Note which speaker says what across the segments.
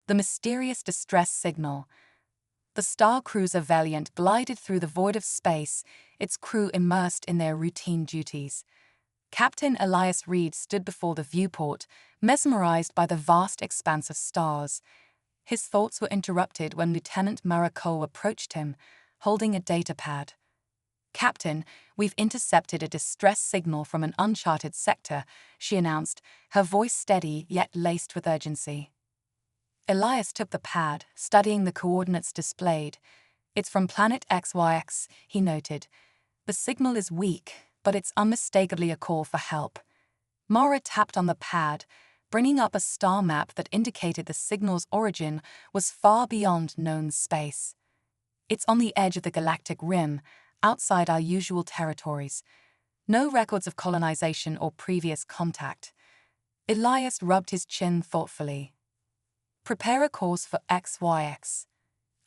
Speaker 1: The mysterious distress signal. The star cruiser Valiant glided through the void of space, its crew immersed in their routine duties. Captain Elias Reed stood before the viewport, mesmerized by the vast expanse of stars. His thoughts were interrupted when Lieutenant Mara Cole approached him, holding a data pad. "Captain, we've intercepted a distress signal from an uncharted sector," she announced, her voice steady yet laced with urgency. Elias took the pad, studying the coordinates displayed. "It's from planet XYX," he noted. "The signal is weak, but it's unmistakably a call for help." Mara tapped on the pad, bringing up a star map that indicated the signal's origin was far beyond known space. "It's on the edge of the galactic rim, outside our usual territories. No records of colonization or previous contact." Elias rubbed his chin thoughtfully. "Prepare a course for XYX.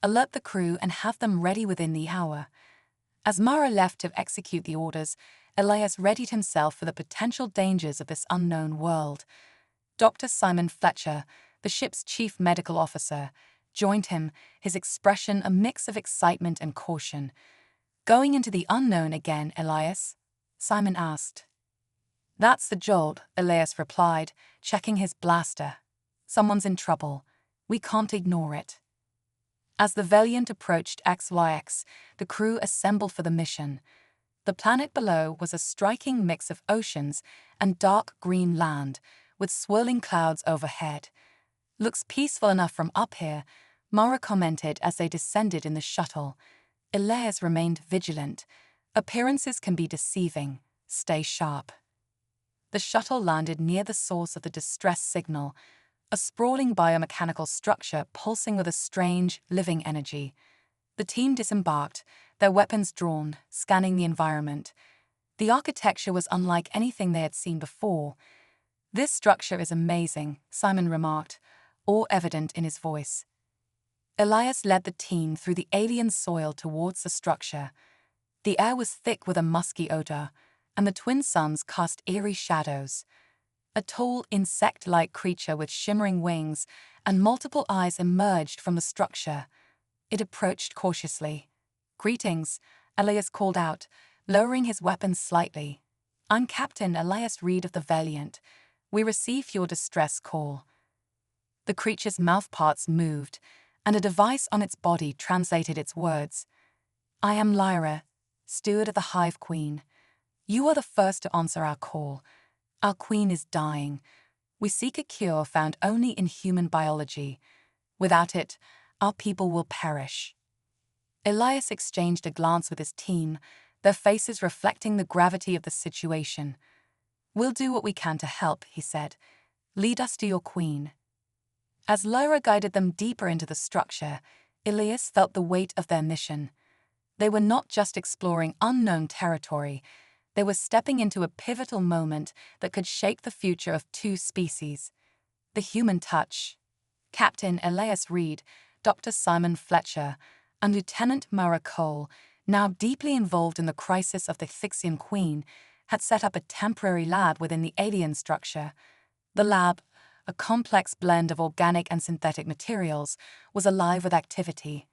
Speaker 1: Alert the crew and have them ready within the hour." As Mara left to execute the orders, Elias readied himself for the potential dangers of this unknown world. Dr. Simon Fletcher, the ship's chief medical officer, joined him, his expression a mix of excitement and caution. "Going into the unknown again, Elias?" Simon asked. "That's the jolt," Elias replied, checking his blaster. "Someone's in trouble. We can't ignore it." As the Valiant approached XYX, the crew assembled for the mission. The planet below was a striking mix of oceans and dark green land, with swirling clouds overhead. "Looks peaceful enough from up here," Mara commented as they descended in the shuttle. Elias remained vigilant. "Appearances can be deceiving. Stay sharp." The shuttle landed near the source of the distress signal, a sprawling biomechanical structure pulsing with a strange, living energy. The team disembarked, their weapons drawn, scanning the environment. The architecture was unlike anything they had seen before. "This structure is amazing," Simon remarked, awe evident in his voice. Elias led the team through the alien soil towards the structure. The air was thick with a musky odor, and the twin suns cast eerie shadows. A tall, insect-like creature with shimmering wings and multiple eyes emerged from the structure. It approached cautiously. "Greetings," Elias called out, lowering his weapon slightly. "I'm Captain Elias Reed of the Valiant. We received your distress call." The creature's mouthparts moved, and a device on its body translated its words. "I am Lyra, steward of the Hive Queen. You are the first to answer our call. Our queen is dying. We seek a cure found only in human biology. Without it, our people will perish." Elias exchanged a glance with his team, their faces reflecting the gravity of the situation. "We'll do what we can to help," he said. "Lead us to your queen." As Lyra guided them deeper into the structure, Elias felt the weight of their mission. They were not just exploring unknown territory, they were stepping into a pivotal moment that could shape the future of two species. The human touch. Captain Elias Reed, Dr. Simon Fletcher, and Lieutenant Mara Cole, now deeply involved in the crisis of the Thixian Queen, had set up a temporary lab within the alien structure. The lab, a complex blend of organic and synthetic materials, was alive with activity.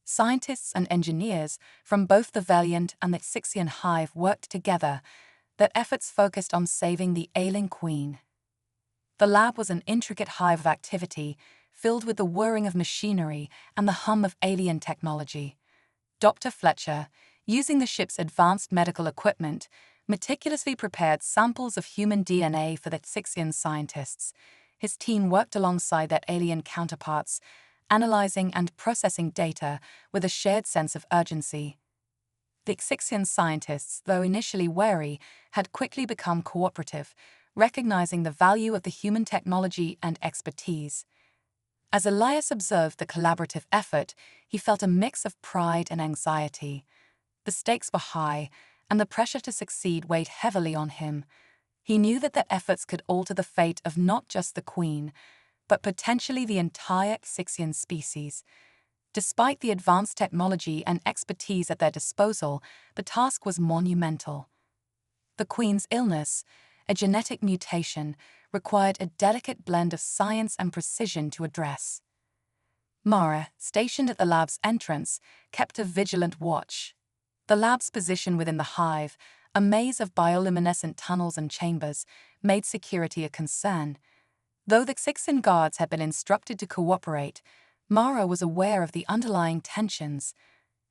Speaker 1: Scientists and engineers from both the Valiant and the Thixian Hive worked together, their efforts focused on saving the ailing queen. The lab was an intricate hive of activity, filled with the whirring of machinery and the hum of alien technology. Dr. Fletcher, using the ship's advanced medical equipment, meticulously prepared samples of human DNA for the Thixian scientists. His team worked alongside their alien counterparts, analyzing and processing data with a shared sense of urgency. The Thixian scientists, though initially wary, had quickly become cooperative, recognizing the value of the human technology and expertise. As Elias observed the collaborative effort, he felt a mix of pride and anxiety. The stakes were high, and the pressure to succeed weighed heavily on him. He knew that their efforts could alter the fate of not just the queen, but potentially the entire Thixian species. Despite the advanced technology and expertise at their disposal, the task was monumental. The queen's illness, a genetic mutation, required a delicate blend of science and precision to address. Mara, stationed at the lab's entrance, kept a vigilant watch. The lab's position within the hive, a maze of bioluminescent tunnels and chambers, made security a concern. Though the Xixian guards had been instructed to cooperate, Mara was aware of the underlying tensions.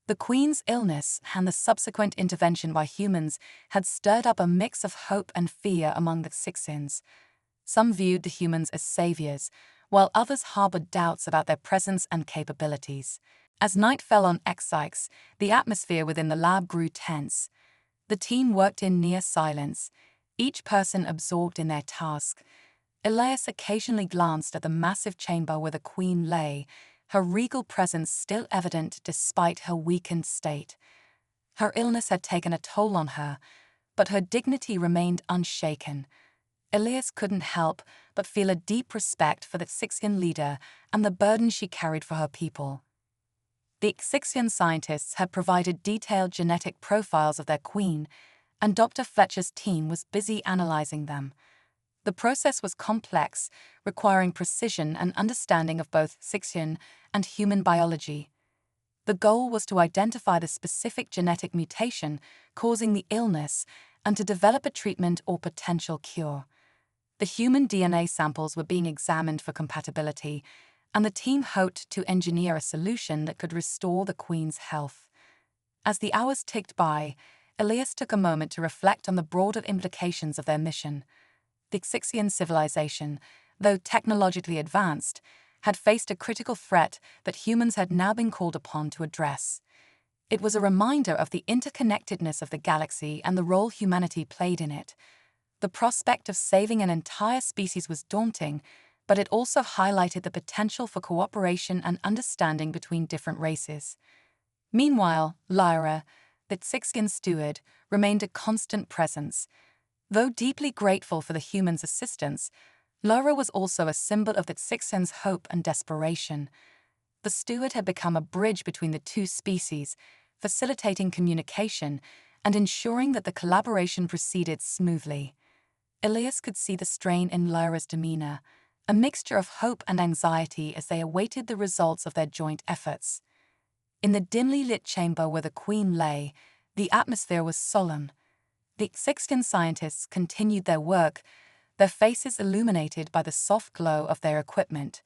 Speaker 1: The Queen's illness and the subsequent intervention by humans had stirred up a mix of hope and fear among the Xixians. Some viewed the humans as saviors, while others harbored doubts about their presence and capabilities. As night fell on X-Sykes, the atmosphere within the lab grew tense. The team worked in near silence, each person absorbed in their task. Elias occasionally glanced at the massive chamber where the Queen lay, her regal presence still evident despite her weakened state. Her illness had taken a toll on her, but her dignity remained unshaken. Elias couldn't help but feel a deep respect for the Xixian leader and the burden she carried for her people. The Xixian scientists had provided detailed genetic profiles of their queen, and Dr. Fletcher's team was busy analyzing them. The process was complex, requiring precision and understanding of both Xixian and human biology. The goal was to identify the specific genetic mutation causing the illness and to develop a treatment or potential cure. The human DNA samples were being examined for compatibility, and the team hoped to engineer a solution that could restore the Queen's health. As the hours ticked by, Elias took a moment to reflect on the broader implications of their mission. The Xixian civilization, though technologically advanced, had faced a critical threat that humans had now been called upon to address. It was a reminder of the interconnectedness of the galaxy and the role humanity played in it. The prospect of saving an entire species was daunting, but it also highlighted the potential for cooperation and understanding between different races. Meanwhile, Lyra, the Xixian steward, remained a constant presence. Though deeply grateful for the humans' assistance, Lyra was also a symbol of the Xixians' hope and desperation. The steward had become a bridge between the two species, facilitating communication and ensuring that the collaboration proceeded smoothly. Elias could see the strain in Lyra's demeanor, a mixture of hope and anxiety as they awaited the results of their joint efforts. In the dimly lit chamber where the Queen lay, the atmosphere was solemn. The Xixian scientists continued their work, their faces illuminated by the soft glow of their equipment.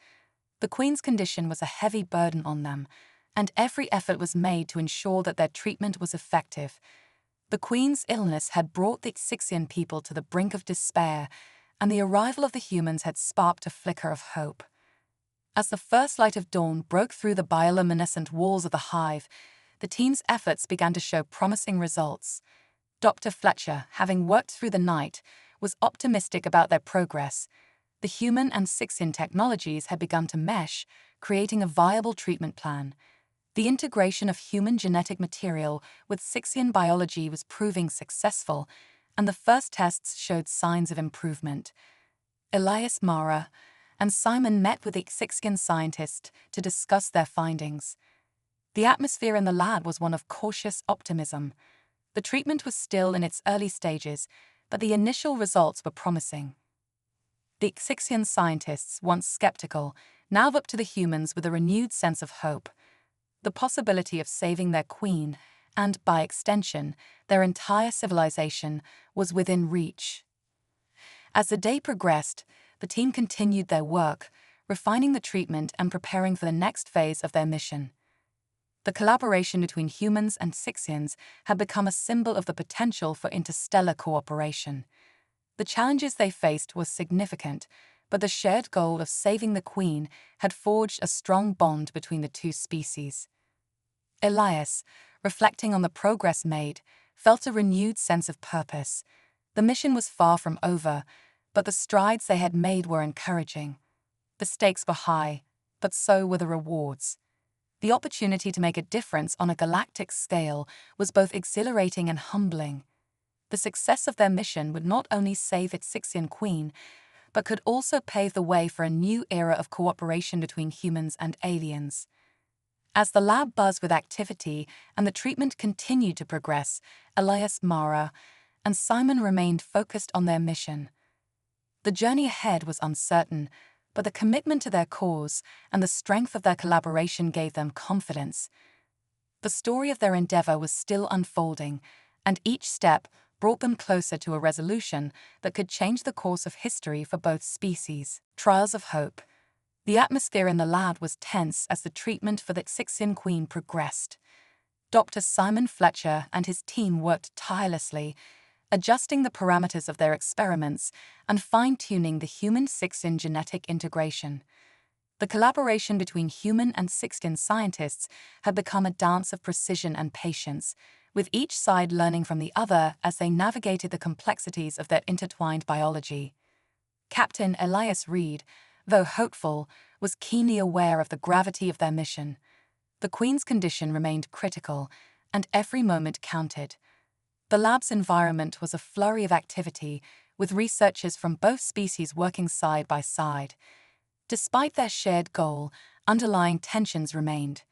Speaker 1: The Queen's condition was a heavy burden on them, and every effort was made to ensure that their treatment was effective. The Queen's illness had brought the Xixian people to the brink of despair, and the arrival of the humans had sparked a flicker of hope. As the first light of dawn broke through the bioluminescent walls of the hive, the team's efforts began to show promising results. Dr. Fletcher, having worked through the night, was optimistic about their progress. The human and Xixian technologies had begun to mesh, creating a viable treatment plan. The integration of human genetic material with Xixian biology was proving successful, and the first tests showed signs of improvement. Elias, Mara, and Simon met with the Xixian scientist to discuss their findings. The atmosphere in the lab was one of cautious optimism. The treatment was still in its early stages, but the initial results were promising. The Xixian scientists, once skeptical, now looked to the humans with a renewed sense of hope. The possibility of saving their queen, and, by extension, their entire civilization, was within reach. As the day progressed, the team continued their work, refining the treatment and preparing for the next phase of their mission. The collaboration between humans and Xixians had become a symbol of the potential for interstellar cooperation. The challenges they faced were significant, but the shared goal of saving the Queen had forged a strong bond between the two species. Elias, reflecting on the progress made, felt a renewed sense of purpose. The mission was far from over, but the strides they had made were encouraging. The stakes were high, but so were the rewards. The opportunity to make a difference on a galactic scale was both exhilarating and humbling. The success of their mission would not only save its Xixian queen, but could also pave the way for a new era of cooperation between humans and aliens. As the lab buzzed with activity and the treatment continued to progress, Elias, Mara, and Simon remained focused on their mission. The journey ahead was uncertain, but the commitment to their cause and the strength of their collaboration gave them confidence. The story of their endeavor was still unfolding, and each step brought them closer to a resolution that could change the course of history for both species. Trials of hope. The atmosphere in the lab was tense as the treatment for the Xixian Queen progressed. Dr. Simon Fletcher and his team worked tirelessly, adjusting the parameters of their experiments and fine-tuning the human-Xixian genetic integration. The collaboration between human and Xixian scientists had become a dance of precision and patience, with each side learning from the other as they navigated the complexities of their intertwined biology. Captain Elias Reed, though hopeful, was keenly aware of the gravity of their mission. The Queen's condition remained critical, and every moment counted. The lab's environment was a flurry of activity, with researchers from both species working side by side. Despite their shared goal, underlying tensions remained.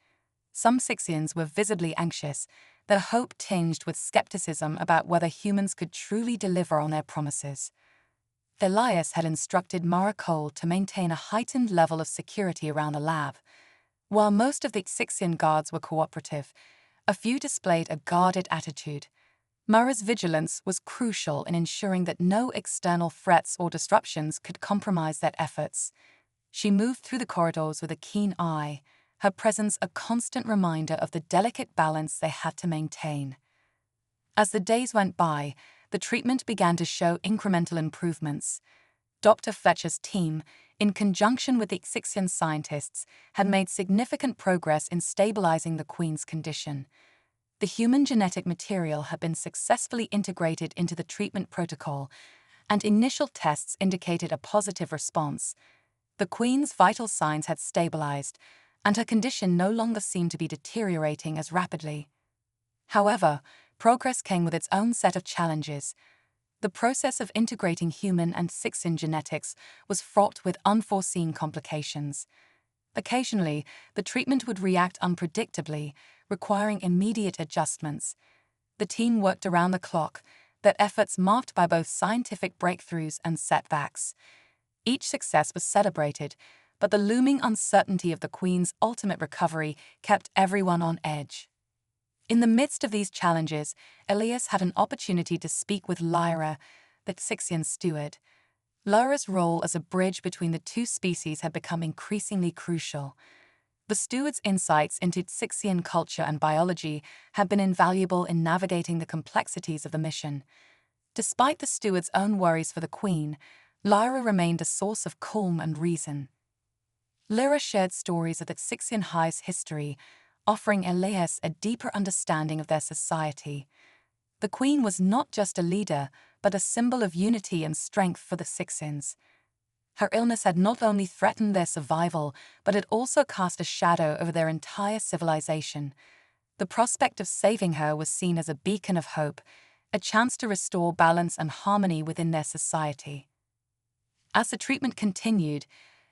Speaker 1: Some Xixians were visibly anxious, their hope tinged with skepticism about whether humans could truly deliver on their promises. Elias had instructed Mara Cole to maintain a heightened level of security around the lab. While most of the Xixian guards were cooperative, a few displayed a guarded attitude. Mara's vigilance was crucial in ensuring that no external threats or disruptions could compromise their efforts. She moved through the corridors with a keen eye, her presence a constant reminder of the delicate balance they had to maintain. As the days went by, the treatment began to show incremental improvements. Dr. Fletcher's team, in conjunction with the Xixian scientists, had made significant progress in stabilizing the Queen's condition. The human genetic material had been successfully integrated into the treatment protocol, and initial tests indicated a positive response. The Queen's vital signs had stabilized, and her condition no longer seemed to be deteriorating as rapidly. However, progress came with its own set of challenges. The process of integrating human and Xixian genetics was fraught with unforeseen complications. Occasionally, the treatment would react unpredictably, requiring immediate adjustments. The team worked around the clock, their efforts marked by both scientific breakthroughs and setbacks. Each success was celebrated, but the looming uncertainty of the Queen's ultimate recovery kept everyone on edge. In the midst of these challenges, Elias had an opportunity to speak with Lyra, the Xixian steward. Lyra's role as a bridge between the two species had become increasingly crucial. The steward's insights into Xixian culture and biology had been invaluable in navigating the complexities of the mission. Despite the steward's own worries for the Queen, Lyra remained a source of calm and reason. Lyra shared stories of the Xixian Hive's history, offering Elias a deeper understanding of their society. The Queen was not just a leader, but a symbol of unity and strength for the Xixians. Her illness had not only threatened their survival, but it also cast a shadow over their entire civilization. The prospect of saving her was seen as a beacon of hope, a chance to restore balance and harmony within their society. As the treatment continued,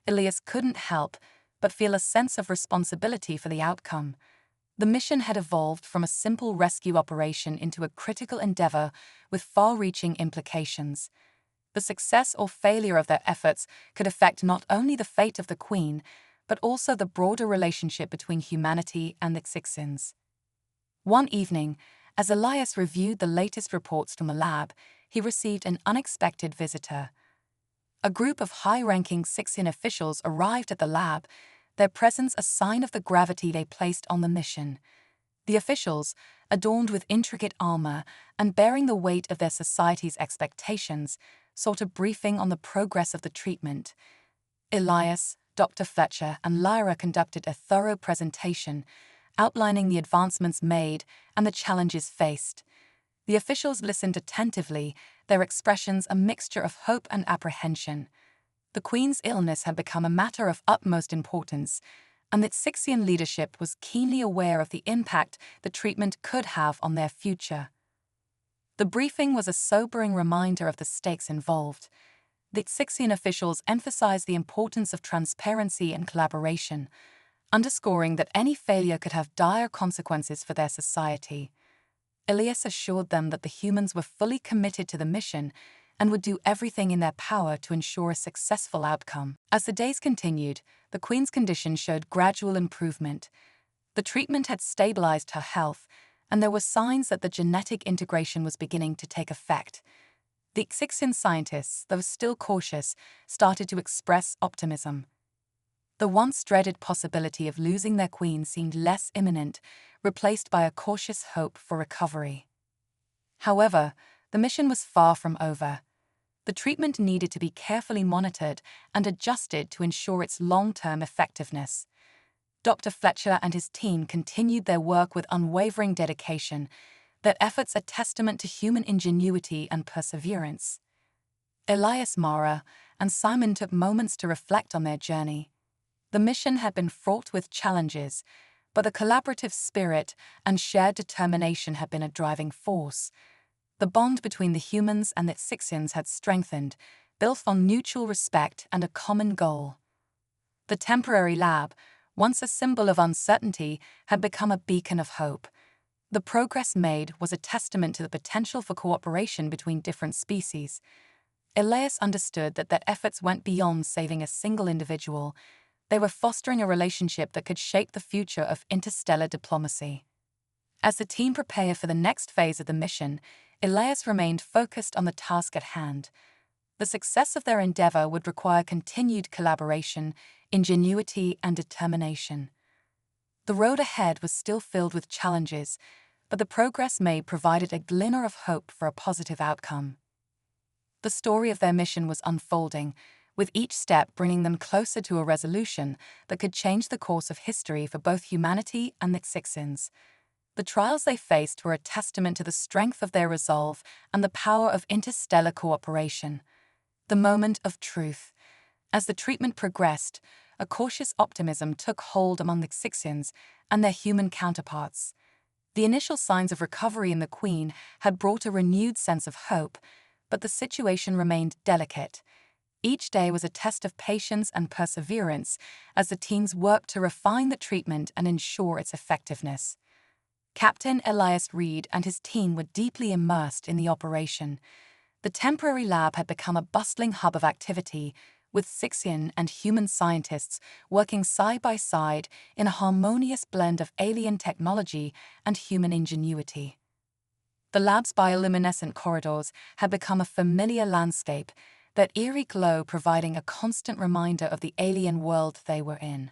Speaker 1: Elias couldn't help but feel a sense of responsibility for the outcome. The mission had evolved from a simple rescue operation into a critical endeavor with far-reaching implications. The success or failure of their efforts could affect not only the fate of the Queen, but also the broader relationship between humanity and the Xixians. One evening, as Elias reviewed the latest reports from the lab, he received an unexpected visitor. A group of high-ranking Xixian officials arrived at the lab, their presence a sign of the gravity they placed on the mission. The officials, adorned with intricate armor and bearing the weight of their society's expectations, sought a briefing on the progress of the treatment. Elias, Dr. Fletcher, and Lyra conducted a thorough presentation, outlining the advancements made and the challenges faced. The officials listened attentively, their expressions a mixture of hope and apprehension. The Queen's illness had become a matter of utmost importance, and the Xixian leadership was keenly aware of the impact the treatment could have on their future. The briefing was a sobering reminder of the stakes involved. The Xixian officials emphasized the importance of transparency and collaboration, underscoring that any failure could have dire consequences for their society. Elias assured them that the humans were fully committed to the mission and would do everything in their power to ensure a successful outcome. As the days continued, the Queen's condition showed gradual improvement. The treatment had stabilized her health, and there were signs that the genetic integration was beginning to take effect. The Xixian scientists, though still cautious, started to express optimism. The once dreaded possibility of losing their queen seemed less imminent, replaced by a cautious hope for recovery. However, the mission was far from over. The treatment needed to be carefully monitored and adjusted to ensure its long-term effectiveness. Dr. Fletcher and his team continued their work with unwavering dedication, their efforts a testament to human ingenuity and perseverance. Elias Mara and Simon took moments to reflect on their journey. The mission had been fraught with challenges, but the collaborative spirit and shared determination had been a driving force. The bond between the humans and the Xixians had strengthened, built on mutual respect and a common goal. The temporary lab, once a symbol of uncertainty, had become a beacon of hope. The progress made was a testament to the potential for cooperation between different species. Elias understood that their efforts went beyond saving a single individual. They were fostering a relationship that could shape the future of interstellar diplomacy. As the team prepared for the next phase of the mission, Elias remained focused on the task at hand. The success of their endeavor would require continued collaboration, ingenuity, and determination. The road ahead was still filled with challenges, but the progress made provided a glimmer of hope for a positive outcome. The story of their mission was unfolding, with each step bringing them closer to a resolution that could change the course of history for both humanity and the Xixians. The trials they faced were a testament to the strength of their resolve and the power of interstellar cooperation. The moment of truth. As the treatment progressed, a cautious optimism took hold among the Xixians and their human counterparts. The initial signs of recovery in the Queen had brought a renewed sense of hope, but the situation remained delicate. Each day was a test of patience and perseverance as the teams worked to refine the treatment and ensure its effectiveness. Captain Elias Reed and his team were deeply immersed in the operation. The temporary lab had become a bustling hub of activity, with Xixian and human scientists working side by side in a harmonious blend of alien technology and human ingenuity. The lab's bioluminescent corridors had become a familiar landscape, that eerie glow providing a constant reminder of the alien world they were in.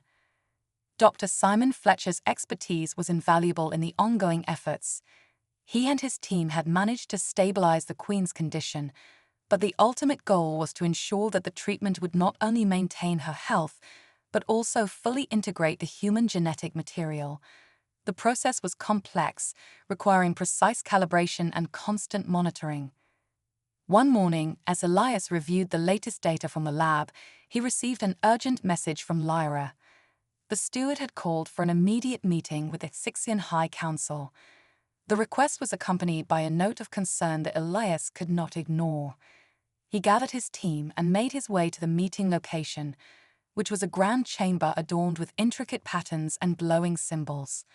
Speaker 1: Dr. Simon Fletcher's expertise was invaluable in the ongoing efforts. He and his team had managed to stabilize the Queen's condition, but the ultimate goal was to ensure that the treatment would not only maintain her health, but also fully integrate the human genetic material. The process was complex, requiring precise calibration and constant monitoring. One morning, as Elias reviewed the latest data from the lab, he received an urgent message from Lyra. The steward had called for an immediate meeting with the Xixian High Council. The request was accompanied by a note of concern that Elias could not ignore. He gathered his team and made his way to the meeting location, which was a grand chamber adorned with intricate patterns and glowing symbols.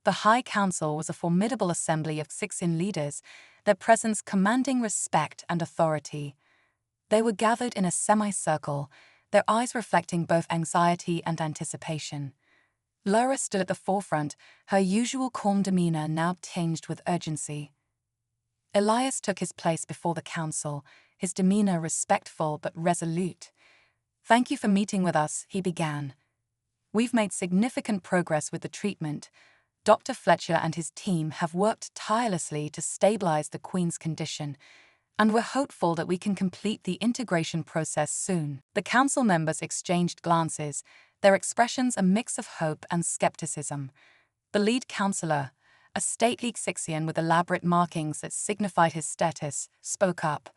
Speaker 1: The High Council was a formidable assembly of Xixian leaders, their presence commanding respect and authority. They were gathered in a semicircle, their eyes reflecting both anxiety and anticipation. Lyra stood at the forefront, her usual calm demeanor now tinged with urgency. Elias took his place before the council, his demeanor respectful but resolute. "Thank you for meeting with us," he began. "We've made significant progress with the treatment. Dr. Fletcher and his team have worked tirelessly to stabilize the Queen's condition, and we're hopeful that we can complete the integration process soon." The council members exchanged glances, their expressions a mix of hope and skepticism. The lead counselor, a stately Xixian with elaborate markings that signified his status, spoke up.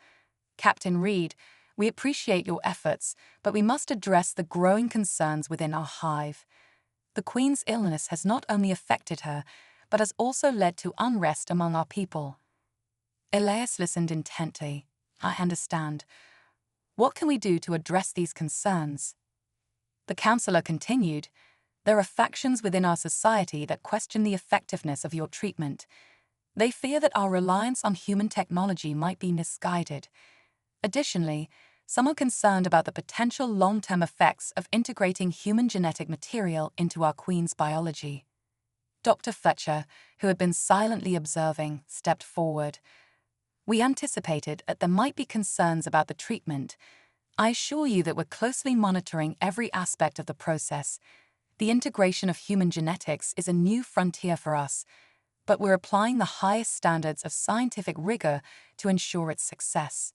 Speaker 1: "Captain Reed, we appreciate your efforts, but we must address the growing concerns within our hive. The Queen's illness has not only affected her, but has also led to unrest among our people." Elias listened intently. "I understand. What can we do to address these concerns?" The counselor continued, "There are factions within our society that question the effectiveness of your treatment. They fear that our reliance on human technology might be misguided. Additionally, some are concerned about the potential long-term effects of integrating human genetic material into our queen's biology. Dr. Fletcher, who had been silently observing, stepped forward. "We anticipated that there might be concerns about the treatment. I assure you that we're closely monitoring every aspect of the process. The integration of human genetics is a new frontier for us, but we're applying the highest standards of scientific rigor to ensure its success."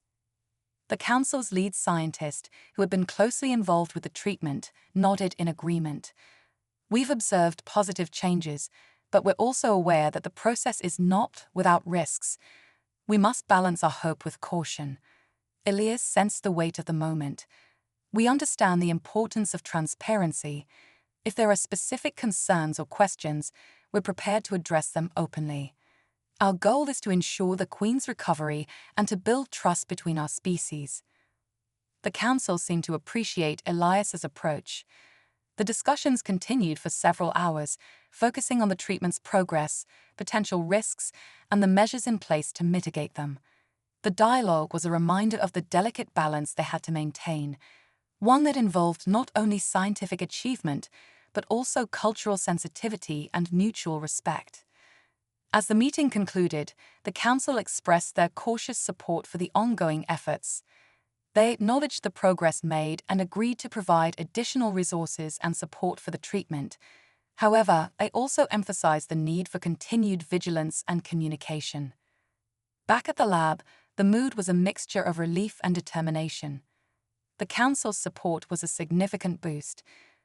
Speaker 1: The council's lead scientist, who had been closely involved with the treatment, nodded in agreement. "We've observed positive changes, but we're also aware that the process is not without risks. We must balance our hope with caution." Elias sensed the weight of the moment. "We understand the importance of transparency. If there are specific concerns or questions, we're prepared to address them openly. Our goal is to ensure the Queen's recovery and to build trust between our species." The council seemed to appreciate Elias's approach. The discussions continued for several hours, focusing on the treatment's progress, potential risks, and the measures in place to mitigate them. The dialogue was a reminder of the delicate balance they had to maintain, one that involved not only scientific achievement, but also cultural sensitivity and mutual respect. As the meeting concluded, the council expressed their cautious support for the ongoing efforts. They acknowledged the progress made and agreed to provide additional resources and support for the treatment. However, they also emphasized the need for continued vigilance and communication. Back at the lab, the mood was a mixture of relief and determination. The council's support was a significant boost,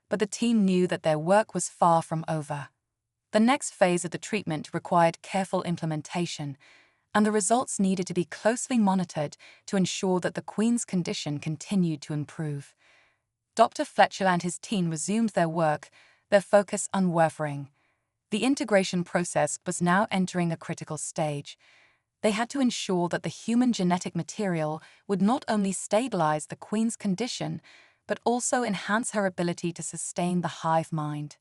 Speaker 1: but the team knew that their work was far from over. The next phase of the treatment required careful implementation, and the results needed to be closely monitored to ensure that the Queen's condition continued to improve. Dr. Fletcher and his team resumed their work, their focus unwavering. The integration process was now entering a critical stage. They had to ensure that the human genetic material would not only stabilize the Queen's condition, but also enhance her ability to sustain the hive mind.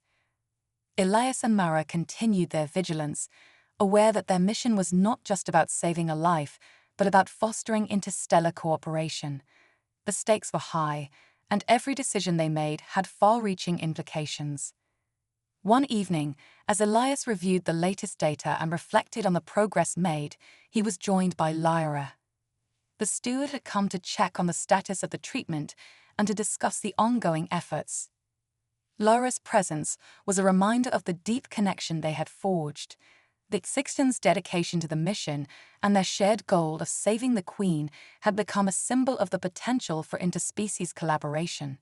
Speaker 1: Elias and Mara continued their vigilance, aware that their mission was not just about saving a life, but about fostering interstellar cooperation. The stakes were high, and every decision they made had far-reaching implications. One evening, as Elias reviewed the latest data and reflected on the progress made, he was joined by Lyra. The steward had come to check on the status of the treatment and to discuss the ongoing efforts. Lyra's presence was a reminder of the deep connection they had forged. The Sixtons' dedication to the mission and their shared goal of saving the Queen had become a symbol of the potential for interspecies collaboration.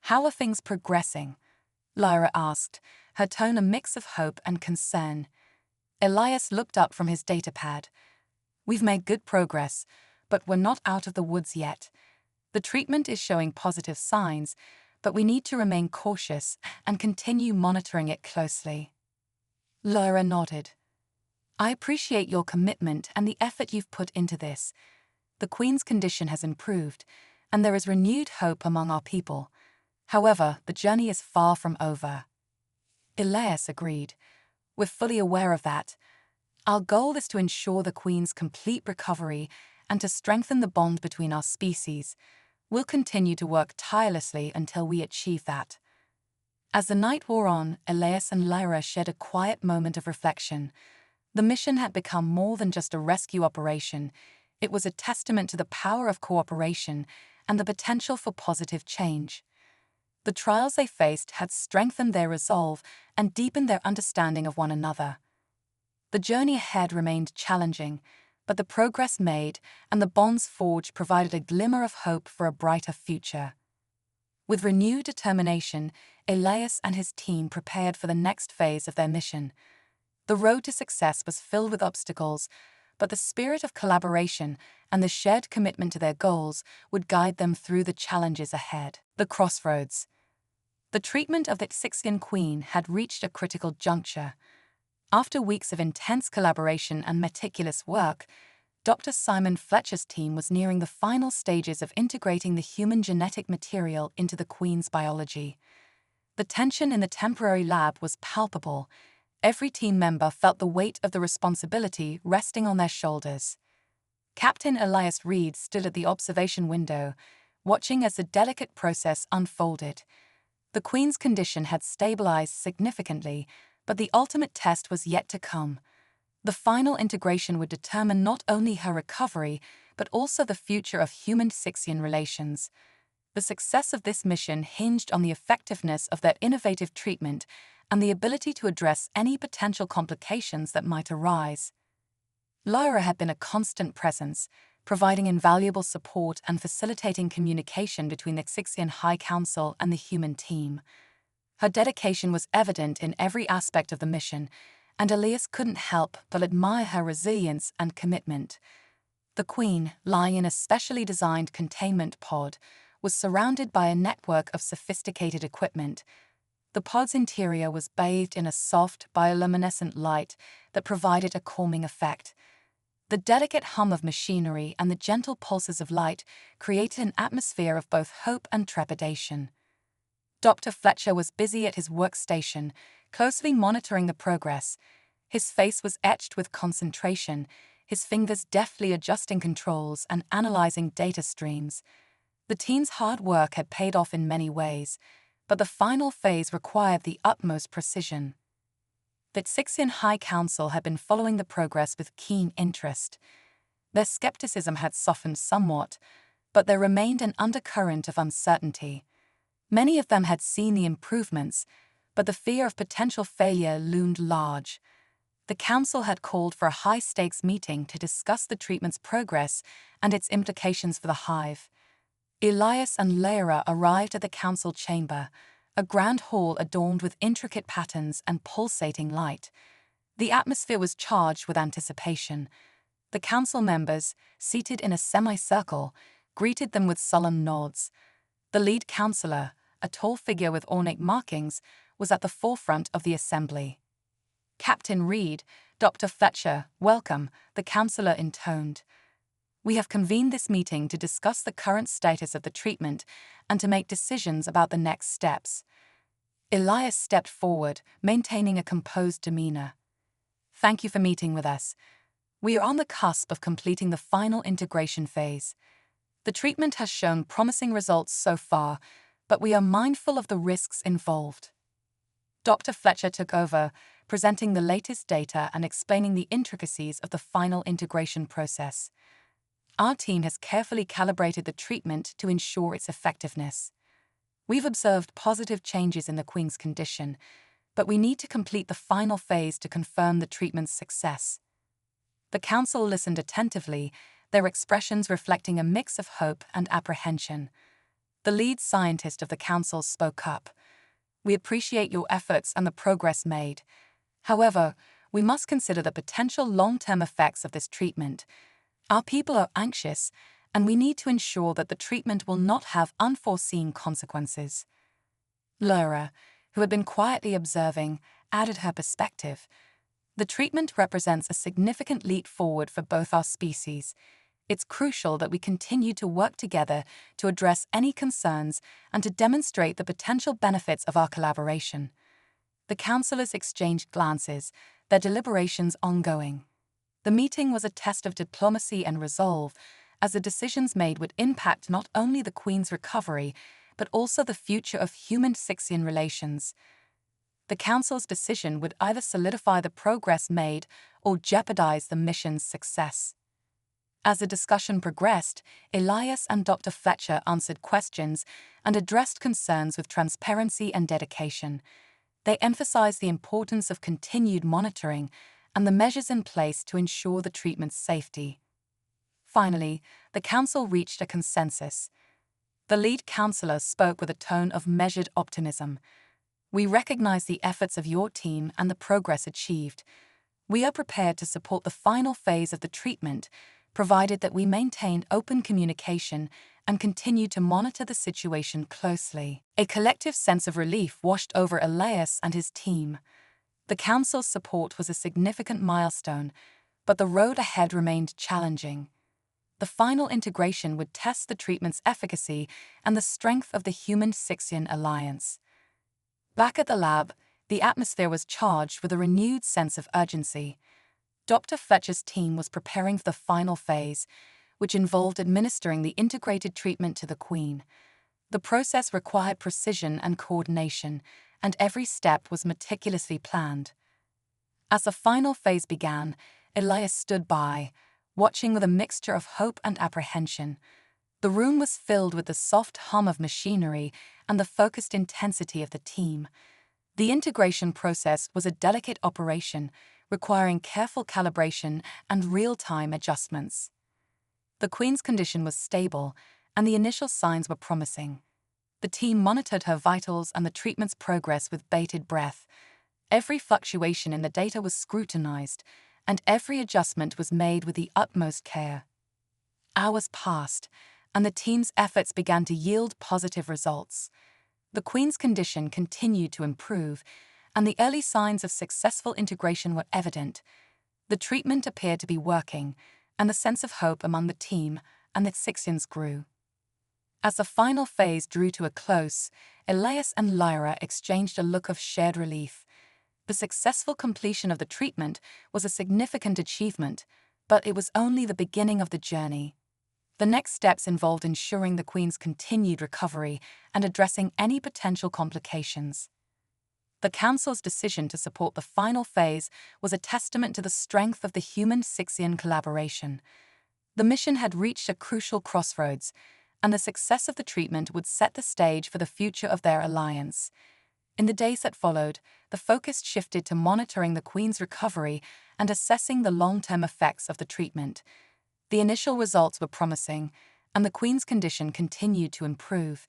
Speaker 1: "How are things progressing?" Lyra asked, her tone a mix of hope and concern. Elias looked up from his datapad. "We've made good progress, but we're not out of the woods yet. The treatment is showing positive signs, but we need to remain cautious and continue monitoring it closely." Lyra nodded. "I appreciate your commitment and the effort you've put into this. The Queen's condition has improved, and there is renewed hope among our people. However, the journey is far from over." Elias agreed. "We're fully aware of that. Our goal is to ensure the Queen's complete recovery and to strengthen the bond between our species. We'll continue to work tirelessly until we achieve that." As the night wore on, Elias and Lyra shared a quiet moment of reflection. The mission had become more than just a rescue operation. It was a testament to the power of cooperation and the potential for positive change. The trials they faced had strengthened their resolve and deepened their understanding of one another. The journey ahead remained challenging, but the progress made and the bonds forged provided a glimmer of hope for a brighter future. With renewed determination, Elias and his team prepared for the next phase of their mission. The road to success was filled with obstacles, but the spirit of collaboration and the shared commitment to their goals would guide them through the challenges ahead. The crossroads. The treatment of the Sixton Queen had reached a critical juncture. After weeks of intense collaboration and meticulous work, Dr. Simon Fletcher's team was nearing the final stages of integrating the human genetic material into the Queen's biology. The tension in the temporary lab was palpable. Every team member felt the weight of the responsibility resting on their shoulders. Captain Elias Reed stood at the observation window, watching as the delicate process unfolded. The Queen's condition had stabilized significantly, but the ultimate test was yet to come. The final integration would determine not only her recovery, but also the future of human-Sixian relations. The success of this mission hinged on the effectiveness of their innovative treatment and the ability to address any potential complications that might arise. Lyra had been a constant presence, providing invaluable support and facilitating communication between the Sixian High Council and the human team. Her dedication was evident in every aspect of the mission, and Elias couldn't help but admire her resilience and commitment. The Queen, lying in a specially designed containment pod, was surrounded by a network of sophisticated equipment. The pod's interior was bathed in a soft, bioluminescent light that provided a calming effect. The delicate hum of machinery and the gentle pulses of light created an atmosphere of both hope and trepidation. Dr. Fletcher was busy at his workstation, closely monitoring the progress. His face was etched with concentration, his fingers deftly adjusting controls and analyzing data streams. The team's hard work had paid off in many ways, but the final phase required the utmost precision. The Sixian High Council had been following the progress with keen interest. Their skepticism had softened somewhat, but there remained an undercurrent of uncertainty. Many of them had seen the improvements, but the fear of potential failure loomed large. The Council had called for a high-stakes meeting to discuss the treatment's progress and its implications for the Hive. Elias and Lyra arrived at the Council chamber, a grand hall adorned with intricate patterns and pulsating light. The atmosphere was charged with anticipation. The Council members, seated in a semicircle, greeted them with solemn nods. The lead counselor, a tall figure with ornate markings, was at the forefront of the assembly. "Captain Reed, Dr. Fletcher, welcome," the counselor intoned. "We have convened this meeting to discuss the current status of the treatment and to make decisions about the next steps." Elias stepped forward, maintaining a composed demeanor. "Thank you for meeting with us. We are on the cusp of completing the final integration phase. The treatment has shown promising results so far, but we are mindful of the risks involved." Dr. Fletcher took over, presenting the latest data and explaining the intricacies of the final integration process. "Our team has carefully calibrated the treatment to ensure its effectiveness. We've observed positive changes in the Queen's condition, but we need to complete the final phase to confirm the treatment's success." The Council listened attentively, their expressions reflecting a mix of hope and apprehension. The lead scientist of the Council spoke up. "We appreciate your efforts and the progress made. However, we must consider the potential long-term effects of this treatment. Our people are anxious, and we need to ensure that the treatment will not have unforeseen consequences." Lyra, who had been quietly observing, added her perspective. "The treatment represents a significant leap forward for both our species. It's crucial that we continue to work together to address any concerns and to demonstrate the potential benefits of our collaboration." The councillors exchanged glances, their deliberations ongoing. The meeting was a test of diplomacy and resolve, as the decisions made would impact not only the Queen's recovery, but also the future of human-Sixian relations. The Council's decision would either solidify the progress made or jeopardize the mission's success. As the discussion progressed, Elias and Dr. Fletcher answered questions and addressed concerns with transparency and dedication. They emphasized the importance of continued monitoring and the measures in place to ensure the treatment's safety. Finally, the Council reached a consensus. The lead councillor spoke with a tone of measured optimism. "We recognize the efforts of your team and the progress achieved. We are prepared to support the final phase of the treatment, provided that we maintain open communication and continue to monitor the situation closely." A collective sense of relief washed over Elias and his team. The Council's support was a significant milestone, but the road ahead remained challenging. The final integration would test the treatment's efficacy and the strength of the human-Sixian alliance. Back at the lab, the atmosphere was charged with a renewed sense of urgency. Dr. Fletcher's team was preparing for the final phase, which involved administering the integrated treatment to the Queen. The process required precision and coordination, and every step was meticulously planned. As the final phase began, Elias stood by, watching with a mixture of hope and apprehension. The room was filled with the soft hum of machinery and the focused intensity of the team. The integration process was a delicate operation, requiring careful calibration and real-time adjustments. The Queen's condition was stable, and the initial signs were promising. The team monitored her vitals and the treatment's progress with bated breath. Every fluctuation in the data was scrutinized, and every adjustment was made with the utmost care. Hours passed, and the team's efforts began to yield positive results. The Queen's condition continued to improve, and the early signs of successful integration were evident. The treatment appeared to be working, and the sense of hope among the team and the Sixians grew. As the final phase drew to a close, Elias and Lyra exchanged a look of shared relief. The successful completion of the treatment was a significant achievement, but it was only the beginning of the journey. The next steps involved ensuring the Queen's continued recovery and addressing any potential complications. The Council's decision to support the final phase was a testament to the strength of the human-Sixian collaboration. The mission had reached a crucial crossroads, and the success of the treatment would set the stage for the future of their alliance. In the days that followed, the focus shifted to monitoring the Queen's recovery and assessing the long-term effects of the treatment. The initial results were promising, and the Queen's condition continued to improve.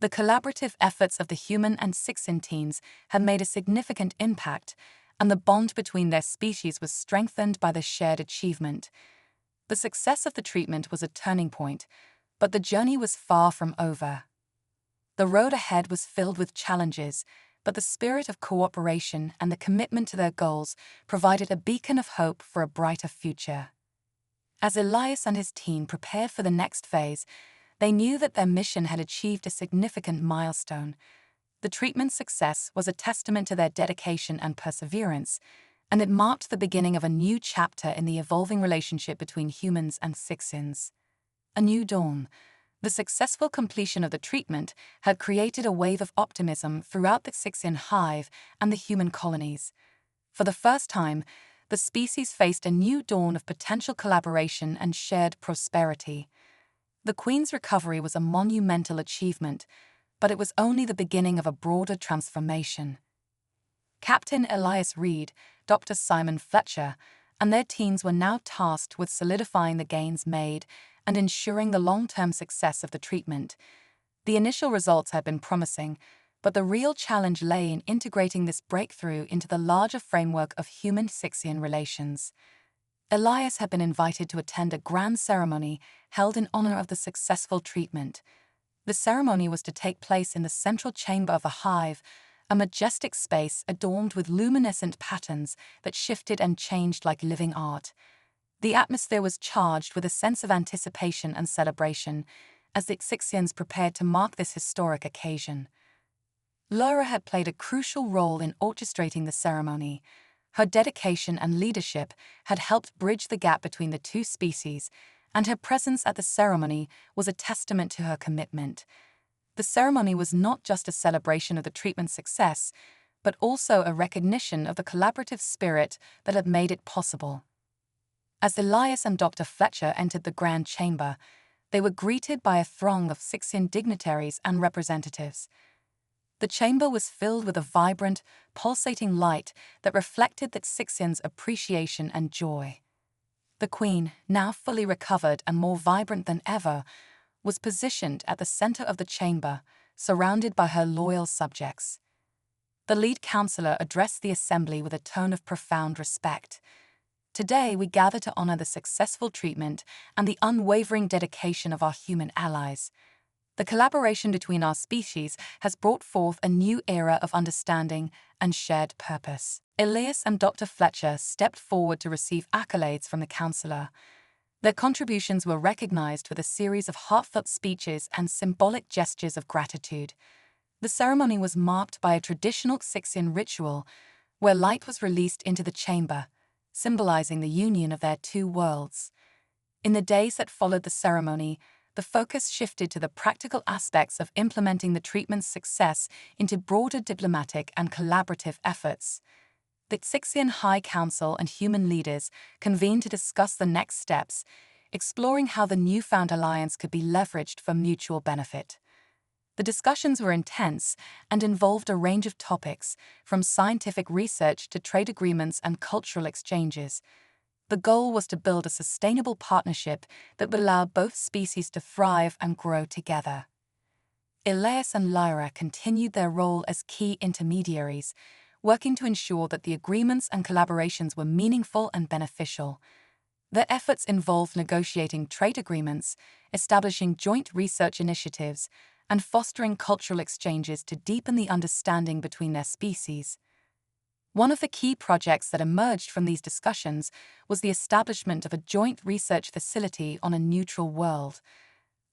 Speaker 1: The collaborative efforts of the human and Sixian teams had made a significant impact, and the bond between their species was strengthened by the shared achievement. The success of the treatment was a turning point, but the journey was far from over. The road ahead was filled with challenges, but the spirit of cooperation and the commitment to their goals provided a beacon of hope for a brighter future. As Elias and his team prepared for the next phase, they knew that their mission had achieved a significant milestone. The treatment's success was a testament to their dedication and perseverance, and it marked the beginning of a new chapter in the evolving relationship between humans and Sixians. A new dawn. The successful completion of the treatment had created a wave of optimism throughout the Sixian hive and the human colonies. For the first time, the species faced a new dawn of potential collaboration and shared prosperity. The Queen's recovery was a monumental achievement, but it was only the beginning of a broader transformation. Captain Elias Reed, Dr. Simon Fletcher, and their teams were now tasked with solidifying the gains made and ensuring the long-term success of the treatment. The initial results had been promising, but the real challenge lay in integrating this breakthrough into the larger framework of human-Sixian relations. Elias had been invited to attend a grand ceremony held in honor of the successful treatment. The ceremony was to take place in the central chamber of the hive, a majestic space adorned with luminescent patterns that shifted and changed like living art. The atmosphere was charged with a sense of anticipation and celebration as the Sixians prepared to mark this historic occasion. Laura had played a crucial role in orchestrating the ceremony. Her dedication and leadership had helped bridge the gap between the two species, and her presence at the ceremony was a testament to her commitment. The ceremony was not just a celebration of the treatment's success, but also a recognition of the collaborative spirit that had made it possible. As Elias and Dr. Fletcher entered the grand chamber, they were greeted by a throng of Sixian dignitaries and representatives. The chamber was filled with a vibrant, pulsating light that reflected the Sixians' appreciation and joy. The Queen, now fully recovered and more vibrant than ever, was positioned at the center of the chamber, surrounded by her loyal subjects. The lead counselor addressed the assembly with a tone of profound respect. Today, we gather to honor the successful treatment and the unwavering dedication of our human allies. The collaboration between our species has brought forth a new era of understanding and shared purpose. Elias and Dr. Fletcher stepped forward to receive accolades from the counselor. Their contributions were recognized with a series of heartfelt speeches and symbolic gestures of gratitude. The ceremony was marked by a traditional Sixian ritual where light was released into the chamber, symbolizing the union of their two worlds. In the days that followed the ceremony, the focus shifted to the practical aspects of implementing the treatment's success into broader diplomatic and collaborative efforts. The Xixian High Council and human leaders convened to discuss the next steps, exploring how the newfound alliance could be leveraged for mutual benefit. The discussions were intense and involved a range of topics, from scientific research to trade agreements and cultural exchanges. The goal was to build a sustainable partnership that would allow both species to thrive and grow together. Elias and Lyra continued their role as key intermediaries, working to ensure that the agreements and collaborations were meaningful and beneficial. Their efforts involved negotiating trade agreements, establishing joint research initiatives, and fostering cultural exchanges to deepen the understanding between their species. One of the key projects that emerged from these discussions was the establishment of a joint research facility on a neutral world.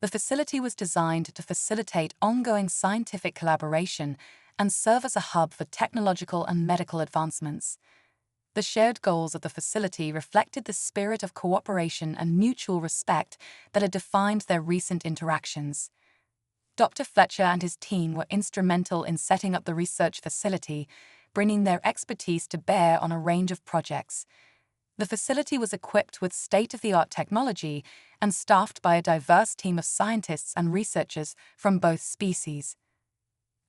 Speaker 1: The facility was designed to facilitate ongoing scientific collaboration and serve as a hub for technological and medical advancements. The shared goals of the facility reflected the spirit of cooperation and mutual respect that had defined their recent interactions. Dr. Fletcher and his team were instrumental in setting up the research facility, bringing their expertise to bear on a range of projects. The facility was equipped with state-of-the-art technology and staffed by a diverse team of scientists and researchers from both species.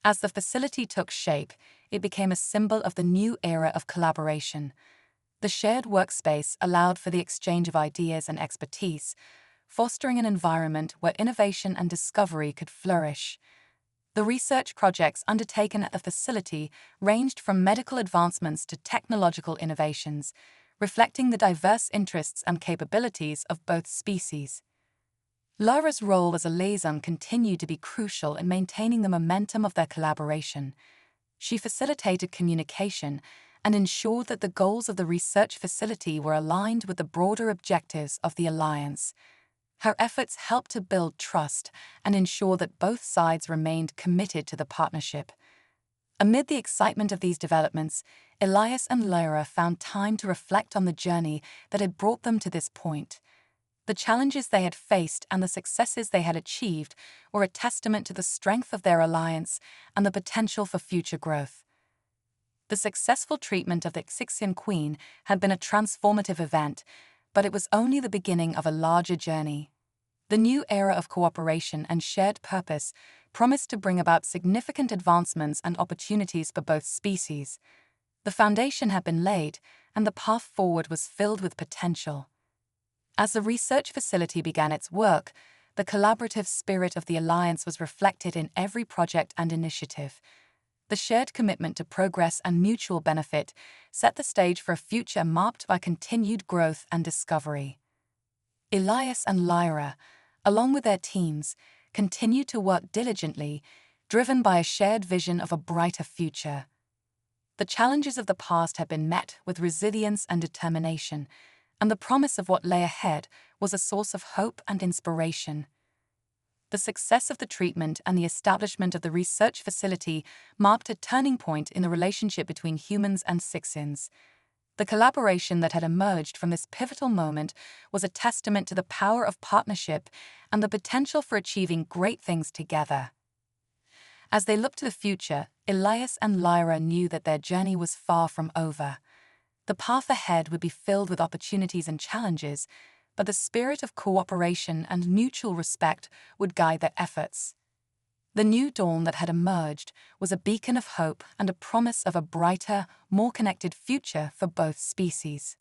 Speaker 1: As the facility took shape, it became a symbol of the new era of collaboration. The shared workspace allowed for the exchange of ideas and expertise, fostering an environment where innovation and discovery could flourish. The research projects undertaken at the facility ranged from medical advancements to technological innovations, reflecting the diverse interests and capabilities of both species. Lyra's role as a liaison continued to be crucial in maintaining the momentum of their collaboration. She facilitated communication and ensured that the goals of the research facility were aligned with the broader objectives of the Alliance. Her efforts helped to build trust and ensure that both sides remained committed to the partnership. Amid the excitement of these developments, Elias and Lyra found time to reflect on the journey that had brought them to this point. The challenges they had faced and the successes they had achieved were a testament to the strength of their alliance and the potential for future growth. The successful treatment of the Xixian Queen had been a transformative event, but it was only the beginning of a larger journey. The new era of cooperation and shared purpose promised to bring about significant advancements and opportunities for both species. The foundation had been laid, and the path forward was filled with potential. As the research facility began its work, the collaborative spirit of the Alliance was reflected in every project and initiative. The shared commitment to progress and mutual benefit set the stage for a future marked by continued growth and discovery. Elias and Lyra, along with their teams, continued to work diligently, driven by a shared vision of a brighter future. The challenges of the past had been met with resilience and determination, and the promise of what lay ahead was a source of hope and inspiration. The success of the treatment and the establishment of the research facility marked a turning point in the relationship between humans and Xixians. The collaboration that had emerged from this pivotal moment was a testament to the power of partnership and the potential for achieving great things together. As they looked to the future, Elias and Lyra knew that their journey was far from over. The path ahead would be filled with opportunities and challenges, but the spirit of cooperation and mutual respect would guide their efforts. The new dawn that had emerged was a beacon of hope and a promise of a brighter, more connected future for both species.